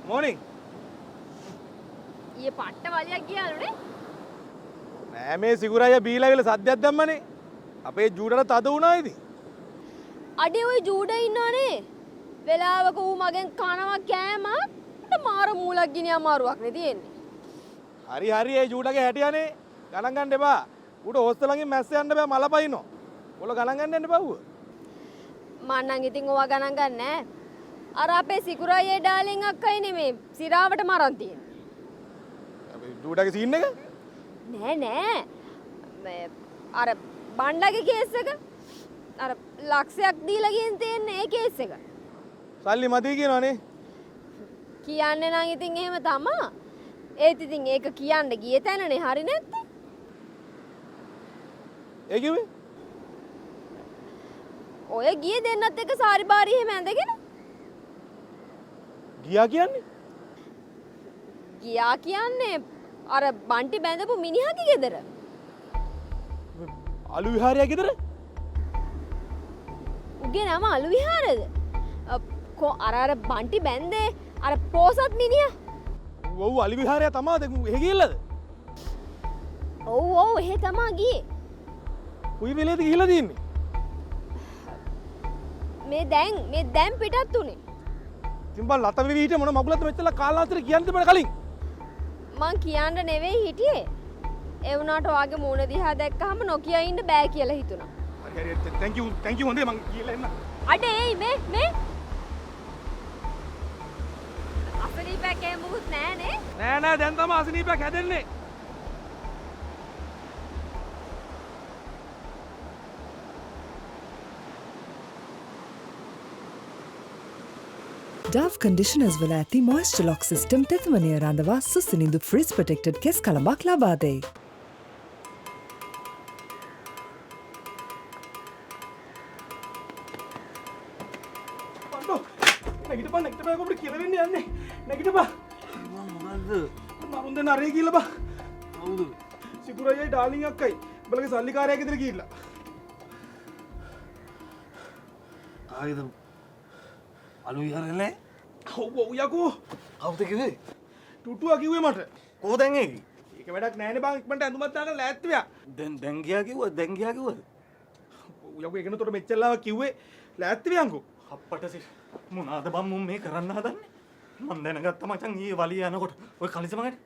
Morning. ये පට්ට වලියක් ගියාලුනේ නෑ මේ සිකුරාය බීලා විල සද්දයක් දැම්මනේ. අපේ ජූඩට තද වුණා ඉතින්. අඩේ ওই ජූඩ ඉන්නවනේ. වෙලාවක ඌ මගෙන් කනවා කෑම මට මාර මූලක් ගිනි අමාරුවක් නේ තියෙන්නේ. හරි හරි ඒ ජූඩගේ හැටියනේ. ගණන් ගන්න එපා. ඌට හොස්ටල් ළඟින් මැස්ස යන්න බෑ මල පයින්නෝ. ඔල ගණන් ගන්න යන්න එපා ඌ. මං නම් ඉතින් ඕවා ගණන් ගන්න නෑ. අර අපේ සිකුරායේ ඩාලින් අක්කයි නෙමේ සිරාවට මරන් තියෙන්නේ. අපේ ජූඩගේ සීන් එක? නෑ අර බණ්ඩගේ කේස් එක අර ලක්ෂයක් දීලා ගින් තියෙන්නේ ඒ කේස් එක. සල්ලි මදි කියනවනේ. කියන්නේ නම් ඉතින් එහෙම තමා. ඒත් ඉතින් ඒක කියන්න ගියේ තැනනේ හරි නැත්තේ. ඒ කිව්වේ? ඔය ගියේ දෙන්නත් එක්ක සාරි බාරි එහෙම ඇඳගෙන. ගියා කියන්නේ? ගියා කියන්නේ අර බන්ටි බැඳපු මිනිහගේ ගෙදර. අලු විහාරය ගෙදර? උගේ නම අලු විහාරද? අර බන්ටි බැන්දේ අර පෝසත් මිනිහා. ඔව් අලු විහාරය තමා එහෙ ගිහිල්ලාද? ඔව් එහෙ තමා ගියේ. උයි වෙලේද ගිහිල්ලා තින්නේ? මේ දැන් පිටත් උනේ. ඉතින් බල ලත වෙවි හිටිය මොන මගුලක්ද මෙච්චර කාලාන්තර කියන්න තිබුණ කලින්? මං කියන්න නෙවෙයි හිටියේ. ඒ වුණාට ඔයාගේ මූණ දිහා දැක්කහම නොකිය ඉන්න බෑ කියලා හිතුණා. හරි thank you හොඳේ මං ගිහලා එන්න. අඩේ එයි මේ අසනීපයක් එහෙම මුකුත් නෑනේ. නෑ දැන් තමයි අසනීපයක් හැදෙන්නේ. Dove conditioners වල ඇති moisture lock system තෙතමනය රඳවා සුසිනිඳු freeze protected කෙස් කලමක් ලබා දෙයි. නැගිටපන් කොබට කියලා වෙන්නේ යන්නේ. නැගිටපන්. මොකද්ද? මරුන් දෙන්න අරේ කියලා බා. කවුද? සිකුරායයි ඩාර්ලින් අක්කයි. බලගේ සල්ලිකාරයා ගෙදර ගිහිල්ලා. ආයිද අලු විහාරේ ඔව් යකෝ. කවුද කිව්වේ? ටුටුවා කිව්වේ මට. කොහො දැන් ඒක? ඒක වැඩක් නෑනේ බං ඉක්මනට ඇඳුමක් දාගෙන ලෑස්ති වෙයා. දැන් ගියා කිව්වද? යකෝ ඒකනතොට මෙච්චරලාව කිව්වේ ලෑස්ති වෙයන්කෝ. අප්පට සිට මොනවාද බම් මුම් මේ කරන්න හදන්නේ? මං දැනගත්ත මචං ඊයේ වලිය යනකොට ඔය කලිසමකට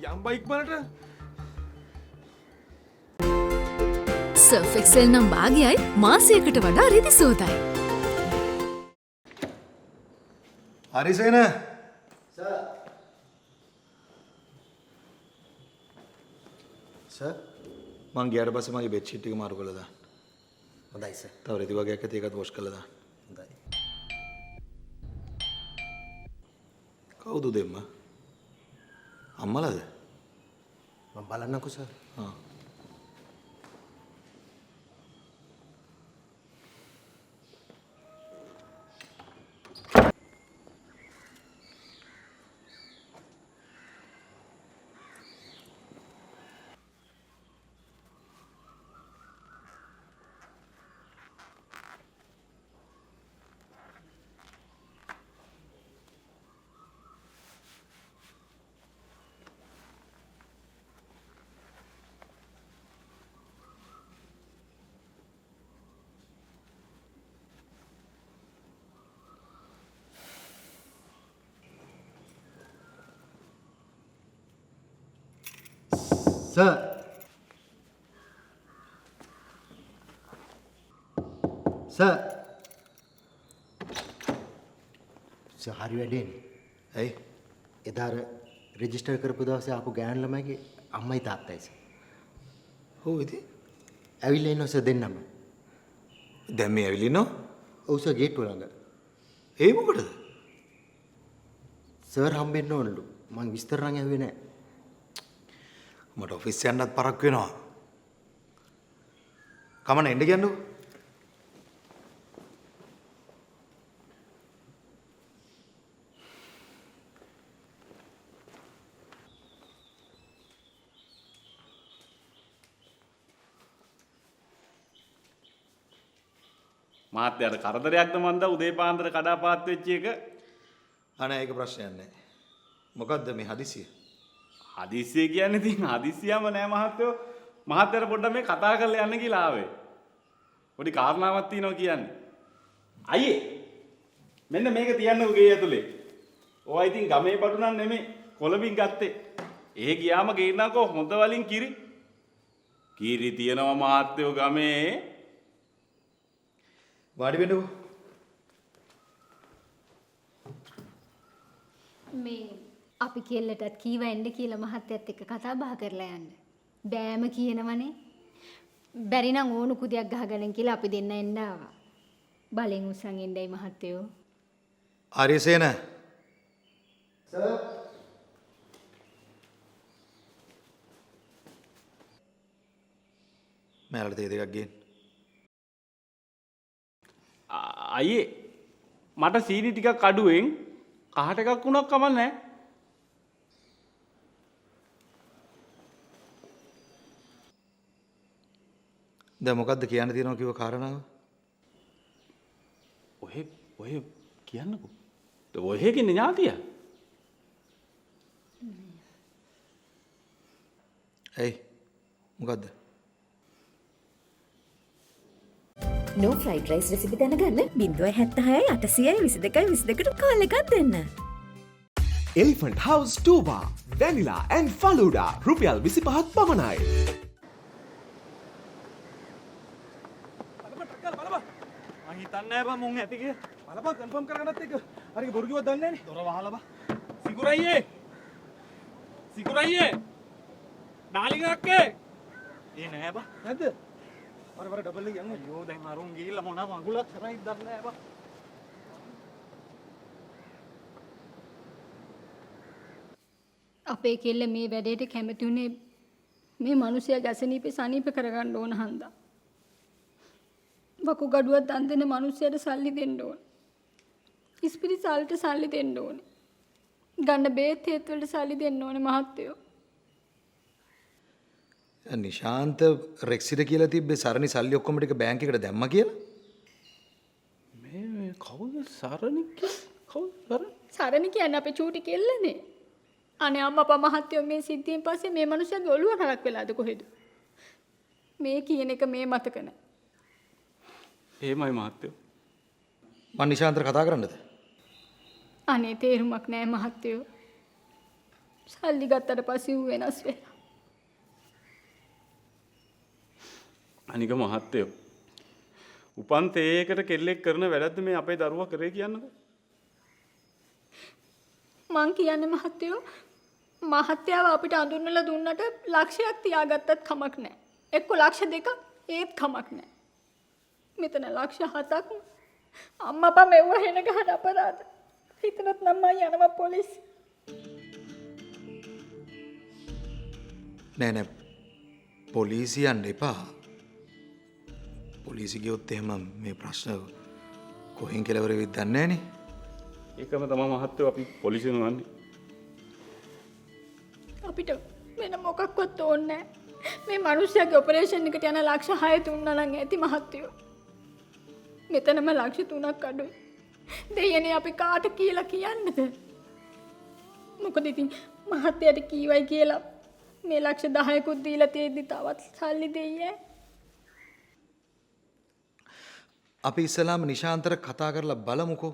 යම් බයික් බලට සර්ෆ් එක්සෙල් නම් භාගයයි මාසයකට වඩා රිදි සෝදයි. හරිසේන සර් මං ගියාට පස්සේ මගේ බෙඩ් ෂීට් එක මාරු කරලා දාන්න. හොඳයි සර්. තව රෙදි වගේක් ඇති ඒකත් වොෂ් කරලා දාන්න. හොඳයි. කවුද දෙම්ම? අම්මලාද? මම බලන්නකෝ සර්. ආ. සර් හරි වැඩේනේ. ඇයි? එදා රෙජිස්ටර් කරපු දවසේ ආපු ගෑනු ළමයිගේ අම්මයි තාත්තයි සර්. ඔව් ඉතින් ඇවිල්ලා ඉන්නවා සර් දෙන්නම. දැන් මේ ඇවිල්ලා ඉන්නව? ඔව් සර් ගේට්ටුව ළඟ. ඒ මොකටද? සර් හම්බෙන්න ඕනලු. මං විස්තර නම් ඇහුවේ නෑ. මට ඔෆිස් යන්නත් පරක් වෙනවා. කමන එන්න කියන්නකෝ. මහත්තයාට කරදරයක්ද මන්ද උදේ පාන්දර කඩාපාත් වෙච්ච එක? අනේ ඒක ප්‍රශ්නයක් නෑ. මොකද්ද මේ හදිසිය? හදිස්සිය කියන්නේ ඉතින් හදිස්සියම නෑ මහත්තයෝ. මහත්තයාට පොඩ්ඩක් මේ කතා කරලා යන්න කියලා ආවේ. පොඩි කාරණාවක් තියෙනවා කියන්නේ. අයියේ මෙන්න මේක තියන්නකෝ ගේ ඇතුලේ. ඔයා ඉතින් ගමේ බඩු නම් නෙමෙයි කොළඹින් ගත්තේ. ඒ ගියාම ගේන්නකෝ හොඳ වලින් කිරි. කිරි තියනවා මහත්තයෝ ගමේ. වාඩි වෙන්නකෝ. මේ අපි කෙල්ලටත් කීව එන්න කියලා මහත්තයත් එක්ක කතා බහ කරලා යන්න. බෑම කියනවනේ. බැරි නම් ඕනු කුදියක් ගහගන්න කියලා අපි දෙන්න එන්න ආවා. බලෙන් උස්සන් එන්නයි මහත්තයෝ. ආර්යසේන. සර්. මෑලට තේ දෙකක් ගේන්න. අයියේ මට සීනි ටිකක් අඩුවෙන් කහට එකක් වුණක් කමක් නැහැ. දැන් මොකද්ද කියන්න තියෙනවා කිව්ව කාරණාව? ඔය කියන්නකෝ. ඔය කියන්නේ ඥාතිය. ඇයි? මොකද්ද? නෝ ෆ්‍රයිඩ් රයිස් රෙසිපි දැනගන්න 076 822 22ට කෝල් එකක් දෙන්න. Elephant House Tuba, Vanilla and Faluda රුපියල් 25ක් පමණයි. මං හිතන්නේ නැහැ බං මුන් ඇති කියලා. බලපන් කන්ෆර්ම් කරගන්නත් එක. හරිය බොරු කිව්වද දන්නේ නැනේ. දොර වහලා බං. සිකුරයියේ. සිකුරයියේ. ඩාලිං අක්කේ. ඒ නෑ බං. නැද්ද? වර ඩබල් එක යන්න. අයියෝ දැන් අරුන් ගිහිල්ලා මොනවා මගුලක් කරයිද දන්නේ නැහැ බං. අපේ කෙල්ල මේ වැඩේට කැමති උනේ මේ මිනිහයා ගැසනීපේ සනීප කරගන්න ඕන හන්දා. වකුගඩුවක් දන් දෙන මිනිහයාට සල්ලි දෙන්න ඕන. ඉස්පිරිතාලට සල්ලි දෙන්න ඕනේ. ගන්න බේත් හේත් වලට සල්ලි දෙන්න ඕනේ මහත්තයෝ. නිශාන්ත රෙක්සිට කියලා තිබ්බේ සරණි සල්ලි ඔක්කොම ටික බැංක් එකට දැම්මා කියලා. මේ කවුද සරණි කවුද සරණි? සරණ කියන්නේ අපේ චූටි කෙල්ලනේ. අනේ අම්මා මහත්තයෝ මේ සිද්ධියෙන් පස්සේ මේ මිනිහයාගේ ඔළුව නරක් වෙලාද කොහෙද? මේ කියන එක මේ මතක නැහැ. එහෙමයි මහත්තයෝ. මං නිශාන්තට කතා කරන්නද? අනේ තේරුමක් නැහැ මහත්තයෝ. සල්ලි ගත්තට පස්සේ ඌ වෙනස් වෙලා. අනික මහත්තයෝ. උපන් තේයකට කෙල්ලෙක් කරන වැඩක්ද මේ අපේ දරුවා කරේ කියන්නකෝ. මං කියන්නේ මහත්තයෝ මහත්තයාව අපිට අඳුන්වලා දුන්නට ලක්ෂයක් තියාගත්තත් කමක් නැහැ. එක්ක ලක්ෂ දෙකක් ඒත් කමක් නැහැ. මෙතන ලක්ෂ 7ක් අම්මා අප්පා මෙව්ව හෙන ගහන අපරාධ. හිතනත් නම් මම යනවා පොලිසිය. නෑ පොලිසිය යන්න එපා. පොලිසි ගියොත් එහෙම මේ ප්‍රශ්න කොහෙන් කෙලවර වෙයිද දන්නේ නෑනේ. ඒකම තමයි මහත්තයෝ අපි පොලිසිය නවන්නේ. අපිට වෙන මොකක්වත් ඕනේ නැහැ. මේ මිනිස්සයාගේ ඔපරේෂන් එකට යන ලක්ෂ 6 තුන්නා නම් ඇති මහත්තයෝ. මෙතනම ලක්ෂ 3ක් අඩුයි. දෙයනේ අපි කාට කියලා කියන්නද? මොකද ඉතින් මහත්තයාට කීවයි කියලා මේ ලක්ෂ 10කුත් දීලා තියෙද්දි තවත් සල්ලි දෙන්නේ. අපි ඉස්සලාම නිශාන්තර කතා කරලා බලමුකෝ.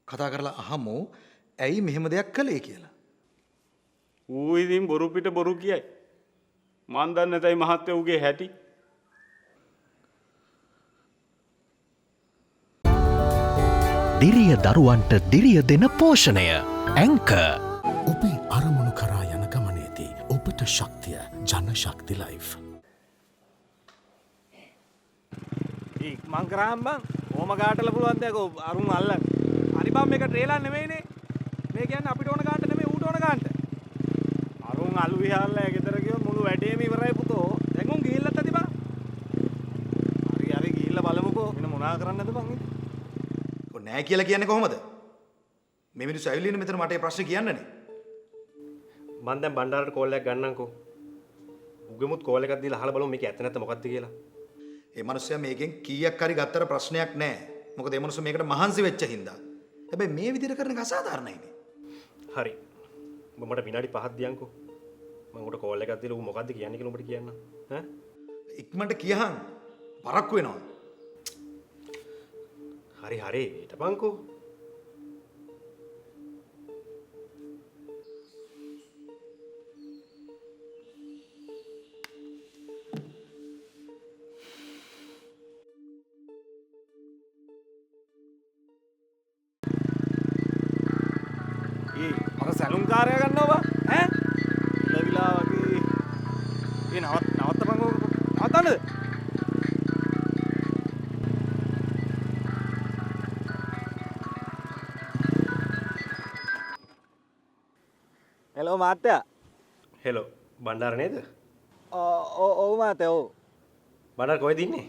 කතා කරලා අහමු ඇයි මෙහෙම දෙයක් කළේ කියලා. ඌ ඉතින් බොරු පිට බොරු කියයි. මන් දන්නේ නැතයි මහත්තයෝ ඌගේ හැටි. දිරිය දරුවන්ට දිරිය දෙන පෝෂණය ඇංක ඔබේ අරමුණු කරා යන ගමනේදී ඔබට ශක්තිය ජන ශක්ති ලයිෆ්. මං කරාම් බං ඕම ගාටල පුළුවන් දෙයක් අරුන් අල්ලන්න. හරි බං මේක ට්‍රේලර් නෙමෙයිනේ. මේ කියන්නේ අපිට ඕන ගාන්ට නෙමෙයි ඌට ඕන ගාන්ට. අරුන් අලු විහාරලා ගෙදර ගියොත් මුළු වැඩේම ඉවරයි පුතෝ. දැන් උන් ගිහිල්ලත් ඇති බං. හරි ගිහිල්ලා බලමුකෝ. වෙන මොනා කරන්නද බං ඉතින්? ඔය නෑ කියලා කියන්නේ කොහොමද? මේ මිනිස්සු ඇවිල්ලා ඉන්න මෙතන මට මේ ප්‍රශ්නේ කියන්නනේ. මං දැන් බණ්ඩාරට කෝල් එකක් ගන්නම්කෝ. උගෙමුත් කෝල් එකක් දීලා අහලා බලමු මේක ඇත්ත නැත්ත මොකක්ද කියලා. ඒ මිනිස්සයා මේකෙන් කීයක් හරි ගත්තට ප්‍රශ්නයක් නැහැ. මොකද ඒ මිනිස්සු මේකට මහන්සි වෙච්ච හින්දා. හැබැයි මේ විදිහට කරන එක අසාධාරණයිනේ. හරි. උඹ මට විනාඩි 5ක් දියන්කෝ. මම උඹට කෝල් එකක් දීලා ඌ මොකද්ද කියන්නේ කියලා උඹට කියන්න. ඈ? ඉක්මනට කියහන්. පරක්කු වෙනවා. හරි හරි. ඊටපන්කෝ. අර සැලුම් කාර්යය ගන්නවා ඈ ලවිලා වගේ ඒ නවත්තපන් ඕක නවත්තන්නද හෙලෝ මාත්‍යා හෙලෝ බණ්ඩාර නේද? ඔව් මාත්‍යා ඔව් බණ්ඩාර කොහෙද ඉන්නේ?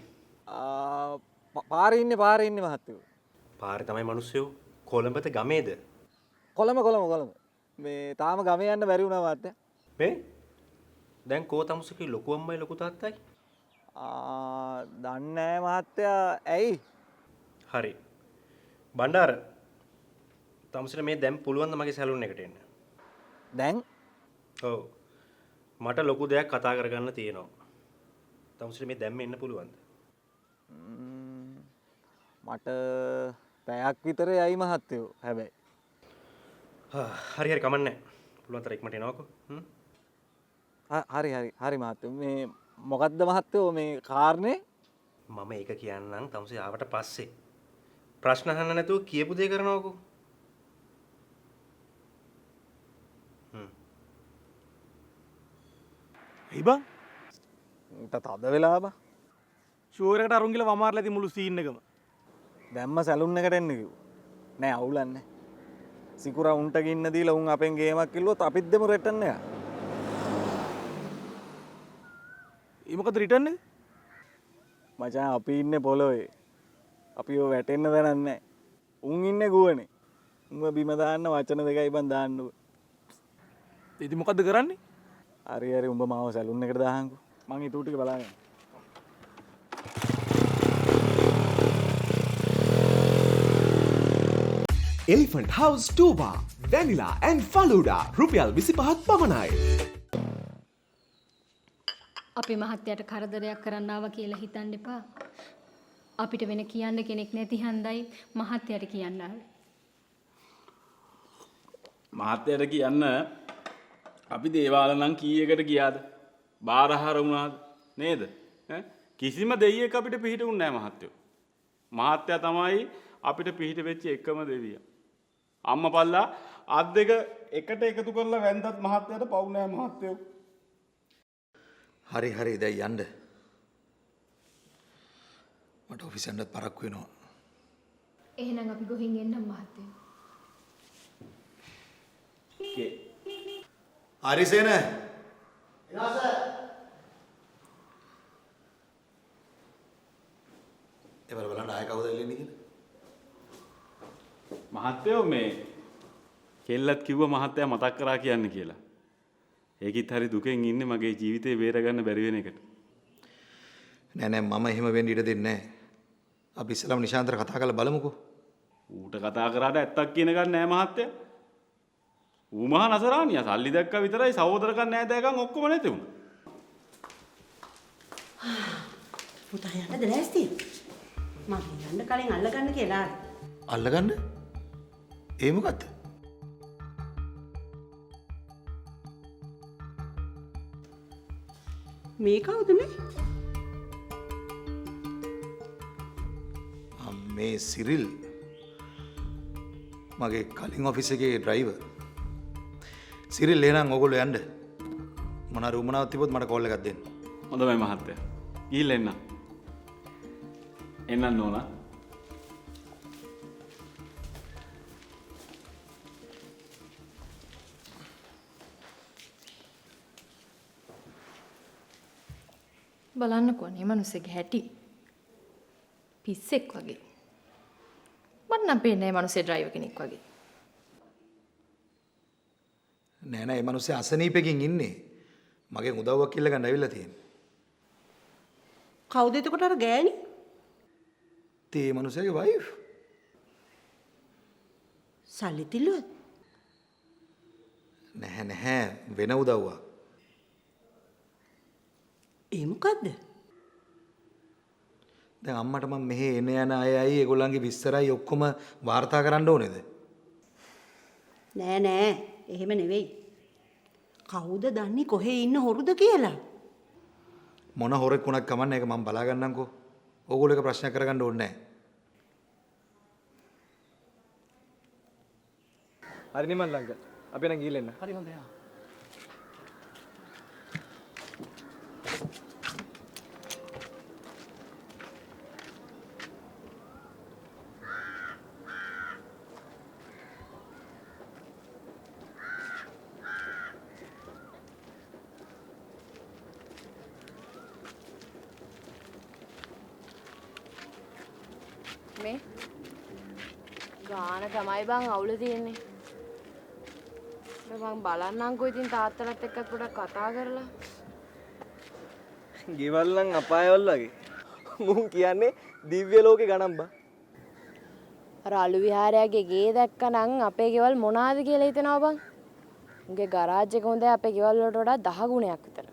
පාරේ ඉන්නේ මහත්තයෝ පාරේ තමයි මිනිස්සු කොළඹද ගමේද? කොළඹ මේ තාම ගම යන්න බැරි වුණා මාත්‍යා මේ දැන් කෝ තමුසකේ ලොකු අම්මයි ලොකු තාත්තයි? දන්නේ නැහැ මහත්තයා ඇයි? හරි. බණ්ඩාර තමුසට මේ දැන් පුළුවන් ද මගේ සැලුන් එකට එන්න? දැන්? ඔව්. මට ලොකු දෙයක් කතා කරගන්න තියෙනවා. තමුසට මේ දැම්ම එන්න පුළුවන්ද? මට පැයක් විතර යයි මහත්තයෝ හැබැයි. හරි කමන්නේ. පුළුවන් තරම් ඉක්මනට එනවකෝ. හරි මහත්තයෝ මේ මොකද්ද මහත්තයෝ මේ කාරණේ? මම ඒක කියන්නම් තමුසේ ආවට පස්සේ. ප්‍රශ්න අහන්න නැතුව කියපු දේ කරනවකෝ. ඇයි බං? උන්ට තද වෙලා බං. ෂුවර් එකට අරුන් ගිහලා වමාරලා ඉතින් මුළු සීන් එකම. දැම්ම සැලුන් එකට එන්න කිව්වා. නෑ අවුලන්නේ. සිකුරා උන්ට ගින්න දීලා උන් අපෙන් ගේමක් කිල්ලුවොත් අපිත් දෙමු රිටර්න් එක. ඊ මොකද රිටර්න් එක? මචං අපි ඉන්නේ පොළොවේ. අපි ඔය වැටෙන්න දරන්නේ නැහැ. උන් ඉන්නේ ගුවනේ. උන්ව බිම දාන්න වචන දෙකයි බං දාන්න ඕන. ඉතින් මොකද්ද කරන්නේ? හරි උඹ මාව සැලුන් එකට දාහන්කෝ. මං ඊට ටික බලන්න. Elephant House 2 bar, Vanilla and Faluda, රුපියල් 25ක් පමණයි. අපි මහත්තයාට කරදරයක් කරන්න ආවා කියලා හිතන්න එපා. අපිට වෙන කියන්න කෙනෙක් නැති හන්දයි මහත්තයාට කියන්න ආවේ. මහත්තයාට කියන්න අපි දේවාල නම් කීයකට ගියාද? බාරහාර වුණාද? නේද? කිසිම දෙයියෙක් අපිට පිහිටුන්නේ නැහැ මහත්තයෝ. මහත්තයා තමයි අපිට පිහිට වෙච්ච එකම දෙවියා. අම්මපල්ලා අත් දෙක එකට එකතු කරලා වැන්දත් මහත්තයාට පවු නෑ මහත්තයෝ. හරි දැන් යන්න. මට ඔෆිස් යන්නත් පරක්කු වෙනවා. එහෙනම් අපි ගොහින් එන්නම් මහත්තයෝ. හරිසේන. එවර බලන්න ආය කවුද එල්ලෙන්නේ කියලා. මහත්තයෝ මේ කෙල්ලත් කිව්ව මහත්තයා මතක් කරා කියන්න කියලා. ඒකිත් හරි දුකෙන් ඉන්නේ මගේ ජීවිතේ බේරගන්න බැරි වෙන එකට. නෑ මම එහෙම වෙන්න ඉඩ දෙන්නේ නෑ. අපි ඉස්සෙල්ලාම නිශාන්තර කතා කරලා බලමුකෝ. ඌට කතා කරාට ඇත්තක් කියන ගන්න නෑ මහත්තයා. ඌ මහා නසරානියා සල්ලි දැක්කා විතරයි සහෝදරකම් නෑ දැකන් ඔක්කොම නැති වුණා. පුතා යන්නද ලෑස්ති? මම යන්න කලින් අල්ලගන්න කියලා. අල්ලගන්න? ඒ මොකද්ද? මේ කවුද මේ? මේ සිරිල් මගේ කලින් ඔෆිස් එකේ ඩ්‍රයිවර්. සිරිල් එහෙනම් ඔයගොල්ලෝ යන්න. මොනවා රුමනාවක් තිබ්බොත් මට කෝල් එකක් දෙන්න. හොඳයි මහත්තයා. ගිහිල්ලා එන්න. එන්නන්න ඕන. බලන්නකෝ නේ මනුස්සෙගේ හැටි. පිස්සෙක් වගේ. මට නම් පේන්නේ මනුස්සේ ඩ්‍රයිවර් කෙනෙක් වගේ. නෑ ඒ මිනිස්සේ අසනීපෙකින් ඉන්නේ. මගෙන් උදව්වක් ඉල්ල ගන්න ඇවිල්ලා තියෙන්නේ. කවුද එතකොට අර ගෑණි? තේ මනුස්සයාගේ වයිෆ්. සල්ලි තිල්ලුවද? නැහැ වෙන උදව්වක්. ඒ මොකද්ද? දැන් අම්මට මම මෙහෙ එන යන අයයි ඒගොල්ලන්ගේ විස්තරයි ඔක්කොම වාර්තා කරන්න ඕනේද? නෑ එහෙම නෙවෙයි. කවුද දන්නේ කොහේ ඉන්න හොරුද කියලා? මොන හොරෙක් වුණත් කමන්නේ ඒක මම බලා ගන්නම්කෝ. ඕගොල්ලෝ එක ප්‍රශ්නයක් කරගන්න ඕනේ නැහැ. හරි නිමල් ලංක. අපි නම් ගිහින් එන්න. හරි හොඳයි. මේ ගාන තමයි බං අවුල තියෙන්නේ. මම බලන්නම්කෝ ඉතින් තාත්තලත් එක්ක පොඩක් කතා කරලා. ගෙවල් නම් අපායවල් වගේ. මුන් කියන්නේ දිව්‍ය ලෝකේ ගණන් බං. අර අලු විහාරයගේ ගේ දැක්කනම් අපේ ගෙවල් මොනවාද කියලා හිතනවා බං. උන්ගේ ගරාජ් එක හොඳයි අපේ ගෙවල් වලට වඩා 10 ගුණයක් විතර.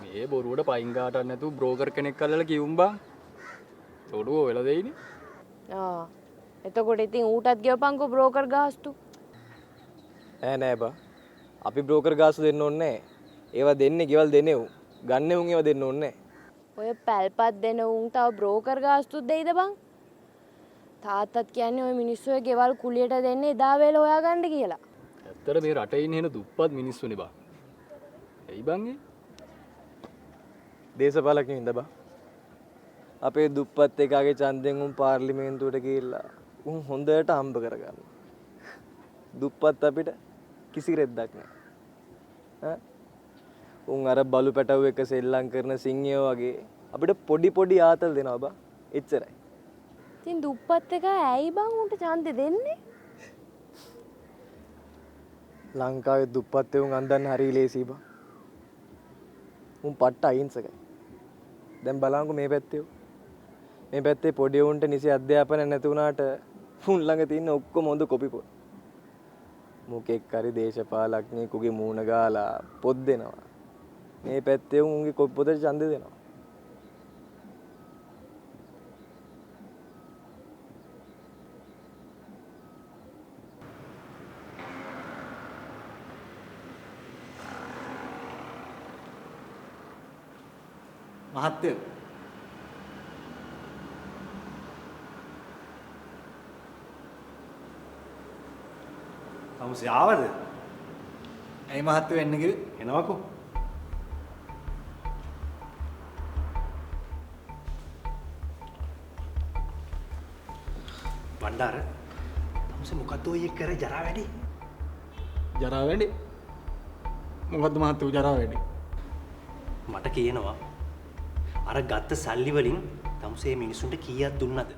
මේ බොරුවට පයින් ගාටක් නැතුව බ්‍රෝකර් කෙනෙක් අල්ලලා කිව්ම් බං. ඔඩුව වෙලා දෙයිනේ. එතකොට ඉතින් ඌටත් ගෙවපන්කෝ බ්‍රෝකර් ගාස්තු. නෑ බා. අපි බ්‍රෝකර් ගාස්තු දෙන්න ඕනේ නෑ. ඒවා දෙන්නේ ගෙවල් දෙන්නේ උන්. ගන්න උන් ඒවා දෙන්න ඕනේ නෑ. ඔය පැල්පත් දෙන උන් තව බ්‍රෝකර් ගාස්තුත් දෙයිද බං? තාත්තත් කියන්නේ ඔය මිනිස්සු ඔය ගෙවල් කුලියට දෙන්නේ එදා වේල හොයාගන්න කියලා. ඇත්තට මේ රටේ ඉන්න එන දුප්පත් මිනිස්සුනේ බා. එයි බං ඒ. දේශපාලකයෝ ඉඳ බා. අපේ දුප්පත් එකාගේ ඡන්දෙන් උන් පාර්ලිමේන්තුවට ගිහිල්ලා උන් හොඳට හම්බ කරගන්න. දුප්පත් අපිට කිසි රෙද්දක් නැහැ. උන් අර බලු පැටවු එක සෙල්ලම් කරන සිංහයෝ වගේ අපිට පොඩි ආතල් දෙනවා බා. එච්චරයි. ඉතින් දුප්පත් එක ඇයි බං උන්ට ඡන්දෙ දෙන්නේ? ලංකාවේ දුප්පත් උන් අන්දන්න හරි ලේසි බා. උන් පට්ට අහිංසකයි. දැන් බලංකො මේ පැත්තේ. මේ පැත්තේ පොඩි උන්ට නිසි අධ්‍යාපනය නැති වුණාට උන් ළඟ තියෙන ඔක්කොම හොඳ කොපි පොත්. මොකෙක් හරි දේශපාලඥයෙකුගේ මූණ ගාලා පොත් දෙනවා. මේ පැත්තේ උන්ගේ කොපි පොතට ඡන්දෙ දෙනවා. මහත්තයෝ තමුසේ ආවද? ඇයි මහත්තයෝ එන්න කිව්වේ? එනවකෝ. වණ්ඩාර තමුසේ මොකද්ද ඔය කර ජරා වැඩි? ජරා වැඩි? මොකද්ද මහත්තයෝ ජරා වැඩි? මට කියනවා අර ගත්ත සල්ලි වලින් තමුසේ මිනිසුන්ට කීයක් දුන්නද?